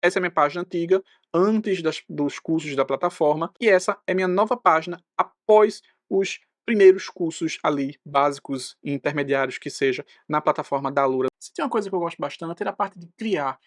essa é a minha página antiga, antes dos cursos da plataforma, e essa é minha nova página após os primeiros cursos ali, básicos e intermediários que seja, na plataforma da Alura. Se tem uma coisa que eu gosto bastante é da parte de criar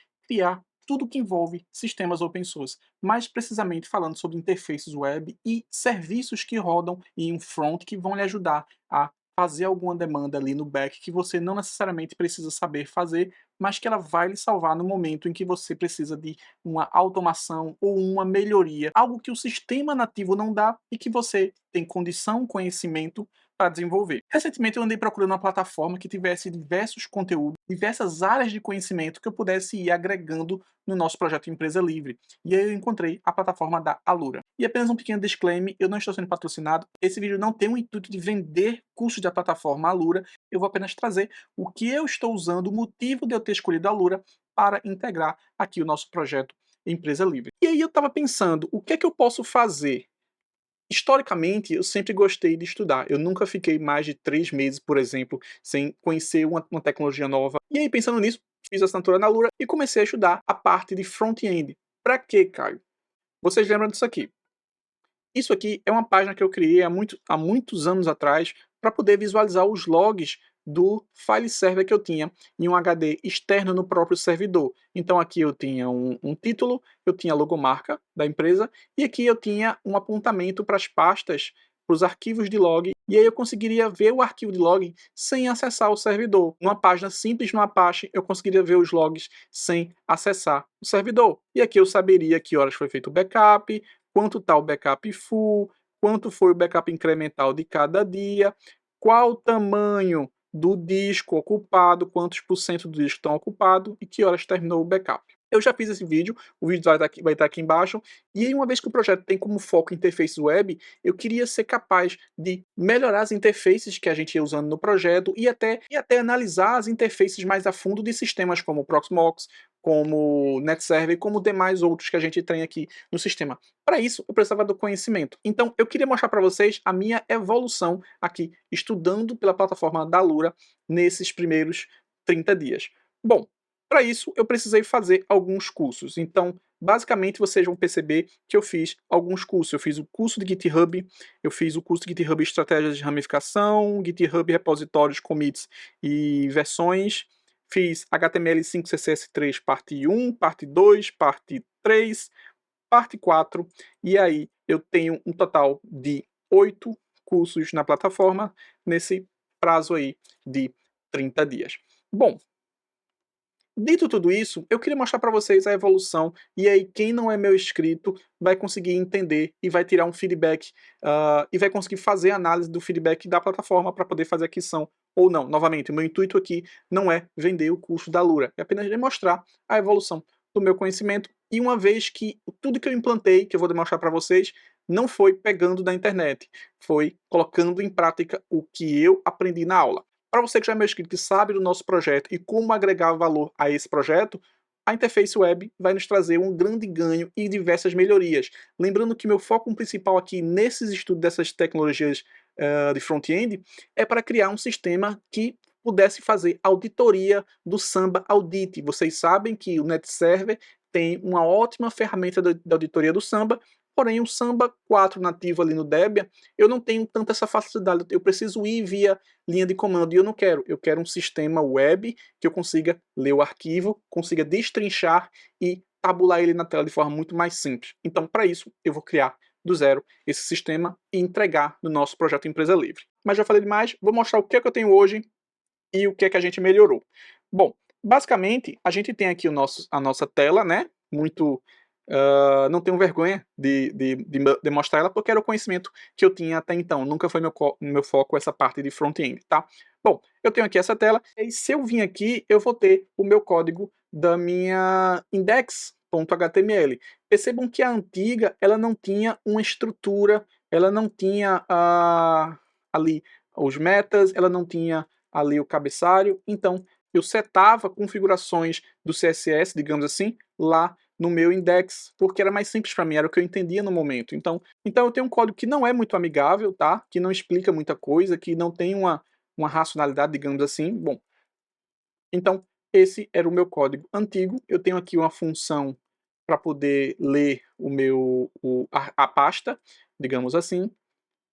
tudo que envolve sistemas open source, mais precisamente falando sobre interfaces web e serviços que rodam em um front que vão lhe ajudar a fazer alguma demanda ali no back que você não necessariamente precisa saber fazer, mas que ela vai lhe salvar no momento em que você precisa de uma automação ou uma melhoria, algo que o sistema nativo não dá e que você tem condição, conhecimento para desenvolver. Recentemente eu andei procurando uma plataforma que tivesse diversos conteúdos, diversas áreas de conhecimento que eu pudesse ir agregando no nosso projeto Empresa Livre. E aí eu encontrei a plataforma da Alura. E apenas um pequeno disclaimer, eu não estou sendo patrocinado, esse vídeo não tem o intuito de vender cursos da plataforma Alura, eu vou apenas trazer o que eu estou usando, o motivo de eu ter escolhido a Alura para integrar aqui o nosso projeto Empresa Livre. E aí eu estava pensando, o que é que eu posso fazer? Historicamente, eu sempre gostei de estudar. Eu nunca fiquei mais de 3 meses, por exemplo, sem conhecer uma tecnologia nova. E aí, pensando nisso, fiz a assinatura na Alura e comecei a estudar a parte de front-end. Para quê, Caio? Vocês lembram disso aqui? Isso aqui é uma página que eu criei há muitos anos atrás para poder visualizar os logs do file server que eu tinha em um HD externo no próprio servidor. Então aqui eu tinha um título, eu tinha a logomarca da empresa e aqui eu tinha um apontamento para as pastas, para os arquivos de log, e aí eu conseguiria ver o arquivo de log sem acessar o servidor. Numa página simples no Apache, eu conseguiria ver os logs sem acessar o servidor. E aqui eu saberia que horas foi feito o backup, quanto está o backup full, quanto foi o backup incremental de cada dia, qual o tamanho do disco ocupado, quantos por cento do disco estão ocupado e que horas terminou o backup. Eu já fiz esse vídeo, o vídeo vai estar aqui embaixo, e aí uma vez que o projeto tem como foco interfaces web, eu queria ser capaz de melhorar as interfaces que a gente ia usando no projeto e até analisar as interfaces mais a fundo de sistemas como o Proxmox, como NetServer, como demais outros que a gente tem aqui no sistema. Para isso, eu precisava do conhecimento. Então, eu queria mostrar para vocês a minha evolução aqui, estudando pela plataforma da Alura nesses primeiros 30 dias. Bom, para isso, eu precisei fazer alguns cursos. Então, basicamente, vocês vão perceber que eu fiz alguns cursos. Eu fiz o curso de GitHub, eu fiz o curso de GitHub Estratégias de Ramificação, GitHub Repositórios, Commits e Versões, fiz HTML5 CSS3 parte 1, parte 2, parte 3, parte 4, e aí eu tenho um total de 8 cursos na plataforma nesse prazo aí de 30 dias. Bom, dito tudo isso, eu queria mostrar para vocês a evolução, e aí quem não é meu inscrito vai conseguir entender e vai tirar um feedback e vai conseguir fazer a análise do feedback da plataforma para poder fazer aquisição ou não. Novamente, o meu intuito aqui não é vender o curso da Alura, é apenas demonstrar a evolução do meu conhecimento, e uma vez que tudo que eu implantei, que eu vou demonstrar para vocês, não foi pegando da internet, foi colocando em prática o que eu aprendi na aula. Para você que já é meu inscrito e sabe do nosso projeto e como agregar valor a esse projeto, a interface web vai nos trazer um grande ganho e diversas melhorias. Lembrando que meu foco principal aqui nesses estudos dessas tecnologias de front-end é para criar um sistema que pudesse fazer auditoria do Samba Audit. Vocês sabem que o NetServer tem uma ótima ferramenta de auditoria do Samba, porém o Samba 4 nativo ali no Debian, eu não tenho tanta essa facilidade, eu preciso ir via linha de comando, e eu quero um sistema web que eu consiga ler o arquivo, consiga destrinchar e tabular ele na tela de forma muito mais simples. Então, para isso, eu vou criar do zero esse sistema e entregar no nosso projeto Empresa Livre. Mas já falei demais, vou mostrar o que é que eu tenho hoje e o que é que a gente melhorou. Bom, basicamente, a gente tem aqui a nossa tela, né? Muito não tenho vergonha de mostrar ela, porque era o conhecimento que eu tinha até então. Nunca foi meu foco essa parte de front-end, tá? Bom, eu tenho aqui essa tela, e se eu vim aqui, eu vou ter o meu código da minha index.html. Percebam que a antiga, ela não tinha uma estrutura, ela não tinha ali os metas, ela não tinha ali o cabeçalho, então eu setava configurações do CSS, digamos assim, lá no meu index, porque era mais simples para mim, era o que eu entendia no momento. Então eu tenho um código que não é muito amigável, tá? Que não explica muita coisa, que não tem uma racionalidade, digamos assim. Bom, então esse era o meu código antigo. Eu tenho aqui uma função para poder ler a pasta, digamos assim,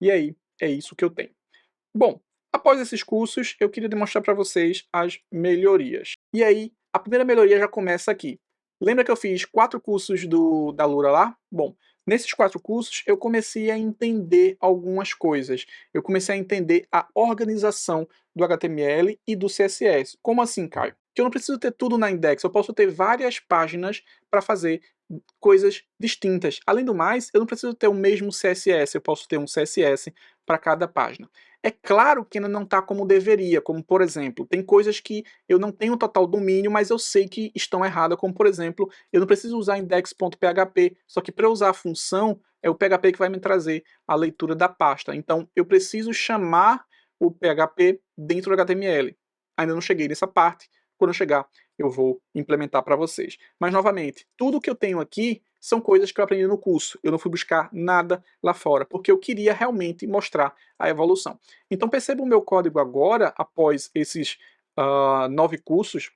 e aí é isso que eu tenho. Bom, após esses cursos, eu queria demonstrar para vocês as melhorias. E aí, a primeira melhoria já começa aqui. Lembra que eu fiz 4 cursos da Lura lá? Bom, nesses 4 cursos eu comecei a entender algumas coisas. Eu comecei a entender a organização do HTML e do CSS. Como assim, Caio? Que eu não preciso ter tudo na index, eu posso ter várias páginas para fazer coisas distintas. Além do mais, eu não preciso ter o mesmo CSS, eu posso ter um CSS para cada página. É claro que ainda não está como deveria, como por exemplo, tem coisas que eu não tenho total domínio, mas eu sei que estão erradas, como por exemplo, eu não preciso usar index.php, só que para usar a função, é o PHP que vai me trazer a leitura da pasta. Então eu preciso chamar o PHP dentro do HTML. Ainda não cheguei nessa parte, quando eu chegar eu vou implementar para vocês. Mas novamente, tudo que eu tenho aqui são coisas que eu aprendi no curso. Eu não fui buscar nada lá fora, porque eu queria realmente mostrar a evolução. Então perceba o meu código agora, após esses 9 cursos,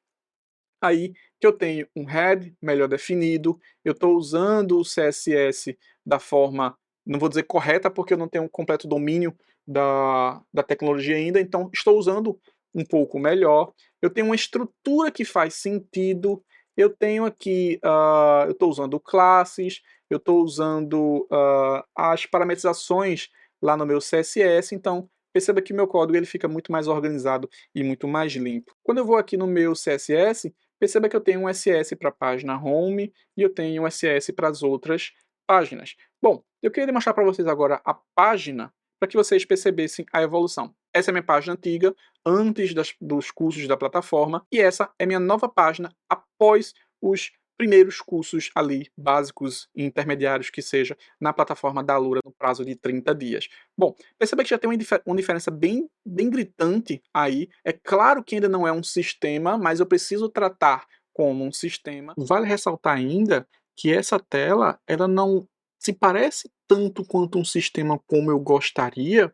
aí que eu tenho um head melhor definido, eu estou usando o CSS da forma, não vou dizer correta, porque eu não tenho um completo domínio da tecnologia ainda, então estou usando um pouco melhor, eu tenho uma estrutura que faz sentido, eu tenho aqui, eu estou usando classes, eu estou usando as parametrizações lá no meu CSS, então perceba que meu código ele fica muito mais organizado e muito mais limpo. Quando eu vou aqui no meu CSS, perceba que eu tenho um SS para a página home e eu tenho um SS para as outras páginas. Bom, eu queria demonstrar para vocês agora a página para que vocês percebessem a evolução. Essa é a minha página antiga, antes dos cursos da plataforma, e essa é a minha nova página após os primeiros cursos ali, básicos e intermediários que seja, na plataforma da Alura no prazo de 30 dias. Bom, perceba que já tem uma diferença bem gritante aí. É claro que ainda não é um sistema, mas eu preciso tratar como um sistema. Vale ressaltar ainda que essa tela, ela não se parece tanto quanto um sistema como eu gostaria,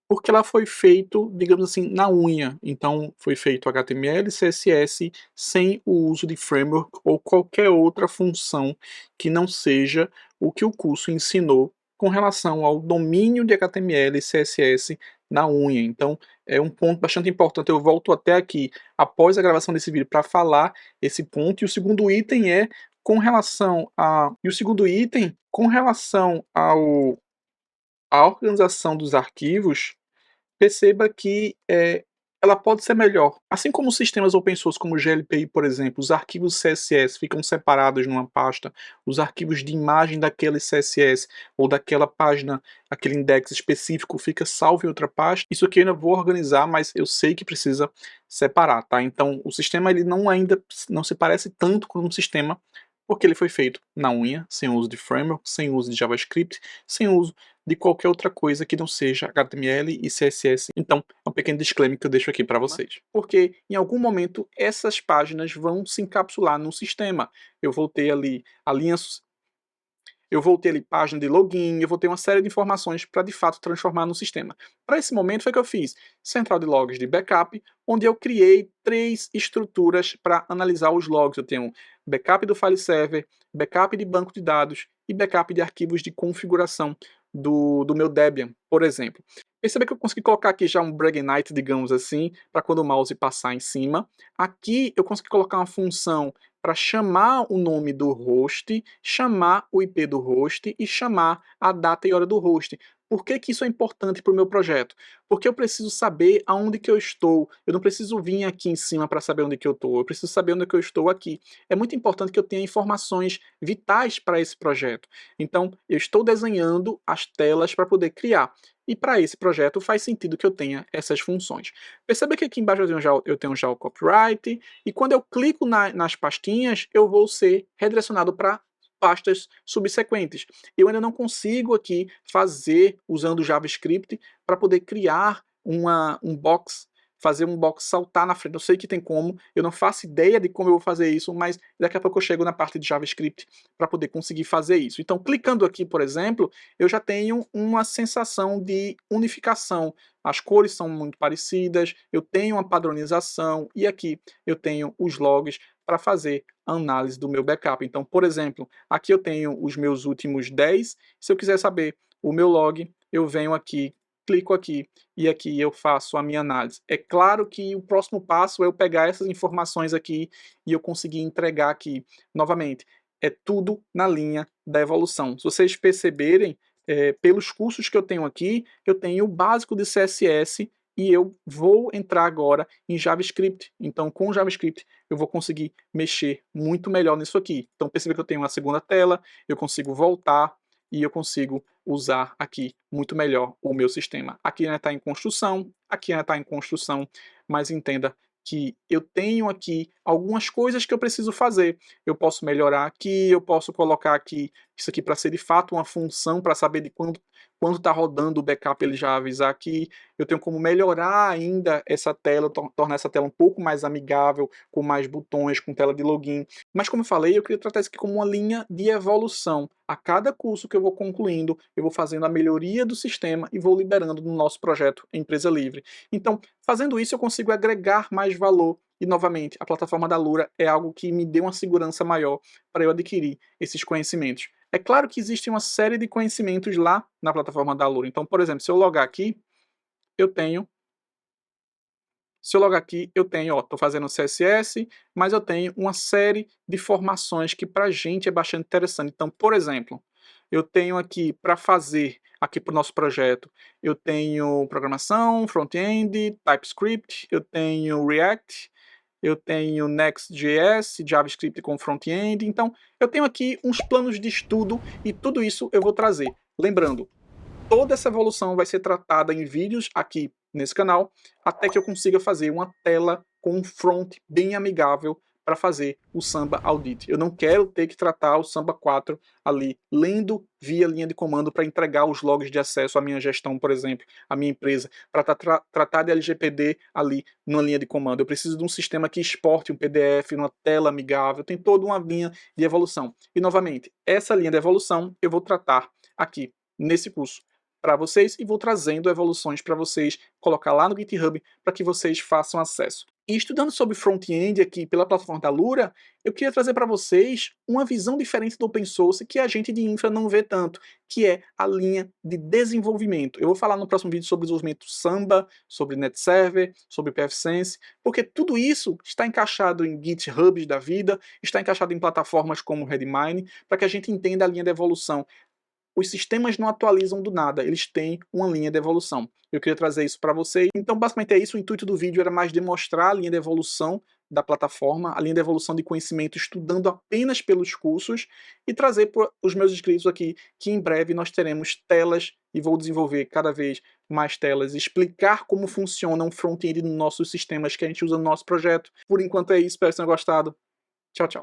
porque ela foi feito, digamos assim, na unha. Então, foi feito HTML e CSS sem o uso de framework ou qualquer outra função que não seja o que o curso ensinou com relação ao domínio de HTML e CSS na unha. Então, é um ponto bastante importante. Eu volto até aqui, após a gravação desse vídeo, para falar esse ponto. E o segundo item é com relação a... E o segundo item, com relação à organização dos arquivos, perceba que ela pode ser melhor. Assim como sistemas open source como o GLPI, por exemplo, os arquivos CSS ficam separados numa pasta, os arquivos de imagem daquele CSS ou daquela página, aquele index específico fica salvo em outra pasta. Isso aqui eu ainda vou organizar, mas eu sei que precisa separar, tá? Então o sistema ele ainda não se parece tanto com um sistema porque ele foi feito na unha, sem uso de framework, sem uso de JavaScript, sem uso de qualquer outra coisa que não seja HTML e CSS. Então, é um pequeno disclaimer que eu deixo aqui para vocês. Porque em algum momento essas páginas vão se encapsular no sistema. Eu vou ter ali a linha, eu vou ter ali página de login, eu vou ter uma série de informações para de fato transformar no sistema. Para esse momento foi que eu fiz central de logs de backup, onde eu criei 3 estruturas para analisar os logs. Eu tenho backup do file server, backup de banco de dados e backup de arquivos de configuração do meu Debian, por exemplo. Perceba que eu consegui colocar aqui já um Breaknight, digamos assim, para quando o mouse passar em cima. Aqui eu consegui colocar uma função para chamar o nome do host, chamar o IP do host e chamar a data e hora do host. Por que que isso é importante para o meu projeto? Porque eu preciso saber aonde que eu estou. Eu não preciso vir aqui em cima para saber onde que eu estou. Eu preciso saber onde que eu estou aqui. É muito importante que eu tenha informações vitais para esse projeto. Então, eu estou desenhando as telas para poder criar. E para esse projeto faz sentido que eu tenha essas funções. Perceba que aqui embaixo eu tenho já o copyright, e quando eu clico nas pastinhas, eu vou ser redirecionado para pastas subsequentes. Eu ainda não consigo aqui fazer, usando o JavaScript, para poder criar um box, fazer um box saltar na frente. Eu sei que tem como, eu não faço ideia de como eu vou fazer isso, mas daqui a pouco eu chego na parte de JavaScript para poder conseguir fazer isso. Então, clicando aqui, por exemplo, eu já tenho uma sensação de unificação. As cores são muito parecidas, eu tenho uma padronização e aqui eu tenho os logs para fazer a análise do meu backup. Então, por exemplo, aqui eu tenho os meus últimos 10, se eu quiser saber o meu log, eu venho aqui, clico aqui e aqui eu faço a minha análise. É claro que o próximo passo é eu pegar essas informações aqui e eu conseguir entregar aqui novamente. É tudo na linha da evolução. Se vocês perceberem, pelos cursos que eu tenho aqui, eu tenho o básico de CSS e eu vou entrar agora em JavaScript. Então, com JavaScript, eu vou conseguir mexer muito melhor nisso aqui. Então, perceba que eu tenho uma segunda tela, eu consigo voltar e eu consigo usar aqui muito melhor o meu sistema. Aqui ainda está em construção, aqui ainda está em construção, mas entenda que eu tenho aqui algumas coisas que eu preciso fazer. Eu posso melhorar aqui, eu posso colocar aqui isso aqui para ser de fato uma função, para saber de quando está rodando o backup, ele já avisar aqui. Eu tenho como melhorar ainda essa tela, tornar essa tela um pouco mais amigável, com mais botões, com tela de login. Mas como eu falei, eu queria tratar isso aqui como uma linha de evolução. A cada curso que eu vou concluindo, eu vou fazendo a melhoria do sistema e vou liberando no nosso projeto Empresa Livre. Então, fazendo isso, eu consigo agregar mais valor. E, novamente, a plataforma da Alura é algo que me deu uma segurança maior para eu adquirir esses conhecimentos. É claro que existe uma série de conhecimentos lá na plataforma da Alura. Então, por exemplo, se eu logar aqui, eu tenho... Se eu logar aqui, eu tenho, ó, estou fazendo CSS, mas eu tenho uma série de formações que para a gente é bastante interessante. Então, por exemplo, eu tenho aqui para fazer, aqui para o nosso projeto, eu tenho programação, front-end, TypeScript, eu tenho React, eu tenho Next.js, JavaScript com front-end. Então, eu tenho aqui uns planos de estudo e tudo isso eu vou trazer. Lembrando, toda essa evolução vai ser tratada em vídeos aqui nesse canal, até que eu consiga fazer uma tela com um front bem amigável para fazer o Samba Audit. Eu não quero ter que tratar o Samba 4 ali, lendo via linha de comando para entregar os logs de acesso à minha gestão, por exemplo, à minha empresa, para tratar de LGPD ali numa linha de comando. Eu preciso de um sistema que exporte um PDF, uma tela amigável, tem toda uma linha de evolução. E, novamente, essa linha de evolução eu vou tratar aqui nesse curso para vocês e vou trazendo evoluções para vocês colocar lá no GitHub para que vocês façam acesso. E estudando sobre front-end aqui pela plataforma da Alura, eu queria trazer para vocês uma visão diferente do open source que a gente de infra não vê tanto, que é a linha de desenvolvimento. Eu vou falar no próximo vídeo sobre desenvolvimento Samba, sobre NetServer, sobre pfSense, porque tudo isso está encaixado em GitHubs da vida, está encaixado em plataformas como Redmine, para que a gente entenda a linha de evolução. Os sistemas não atualizam do nada, eles têm uma linha de evolução. Eu queria trazer isso para vocês. Então, basicamente é isso. O intuito do vídeo era mais demonstrar a linha de evolução da plataforma, a linha de evolução de conhecimento estudando apenas pelos cursos e trazer para os meus inscritos aqui que em breve nós teremos telas e vou desenvolver cada vez mais telas, explicar como funciona um front-end nos nossos sistemas que a gente usa no nosso projeto. Por enquanto é isso, espero que tenham gostado. Tchau, tchau.